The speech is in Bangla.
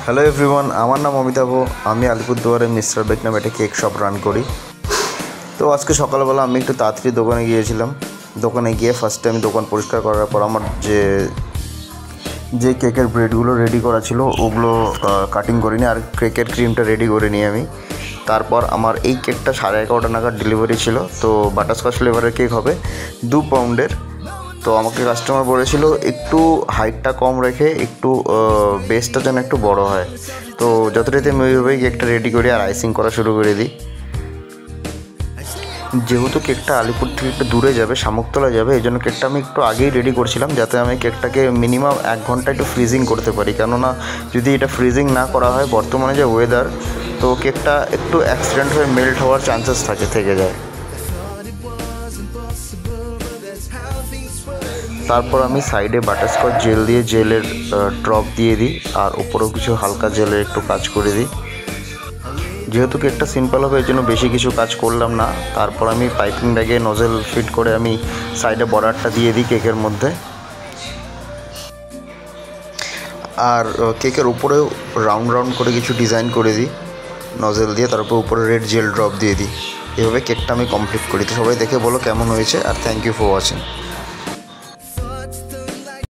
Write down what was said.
হ্যালো এভরিওয়ান, আমার নাম অমিতাভ। আমি আলিপুরদুয়ারে মিস্টার বেক নামে একটা কেক শপ রান করি। তো আজকে সকালবেলা আমি একটু তাড়াতাড়ি দোকানে গিয়েছিলাম। দোকানে গিয়ে ফার্স্টে আমি দোকান পরিষ্কার করার পর আমার যে কেকের ব্রেডগুলো রেডি করা ছিল ওগুলো কাটিং করে নিই, আর কেকের ক্রিমটা রেডি করে নিই আমি। তারপর আমার এই কেকটা 11:30 নাগাদ ডেলিভারি ছিল। তো বাটারস্কচ ফ্লেভারের কেক হবে 2 পাউন্ডের। তো আমাকে কাস্টমার বলেছিল একটু হাইটটা কম রেখে একটু বেসটা যেন একটু বড় হয়। তো যতটাতে আমি ওইভাবেই কেকটা রেডি করি আর আইসিং করা শুরু করে দিই। যেহেতু কেকটা আলিপুর থেকে একটু দূরে যাবে, শামুকতলা যাবে, এই জন্য কেকটা আমি একটু আগেই রেডি করছিলাম যাতে আমি কেকটাকে মিনিমাম 1 ঘন্টা একটু ফ্রিজিং করতে পারি। কেননা যদি এটা ফ্রিজিং না করা হয়, বর্তমানে যে ওয়েদার, তো কেকটা একটু অ্যাক্সিডেন্ট হয়ে মেল্ট হওয়ার চান্সেস থেকে যায়। তারপর আমি সাইডে বাটারস্কচ জেল দিয়ে জেলের ড্রপ দিয়ে দিই, আর উপরেও কিছু হালকা জেলের একটু কাজ করে দিই। যেহেতু কেকটা সিম্পল হবে এই জন্য বেশি কিছু কাজ করলাম না। তারপর আমি পাইপিং ব্যাগে নজেল ফিট করে আমি সাইডে বর্ডারটা দিয়ে দিই কেকের মধ্যে। আর কেকের উপরেও রাউন্ড রাউন্ড করে কিছু ডিজাইন করে দিই নজেল দিয়ে, তারপর উপরে রেড জেল ড্রপ দিয়ে দিই। এভাবে কেকটা আমি কমপ্লিট করি। তো সবাই দেখে বলো কেমন হয়েছে, আর থ্যাংক ইউ ফর ওয়াচিং।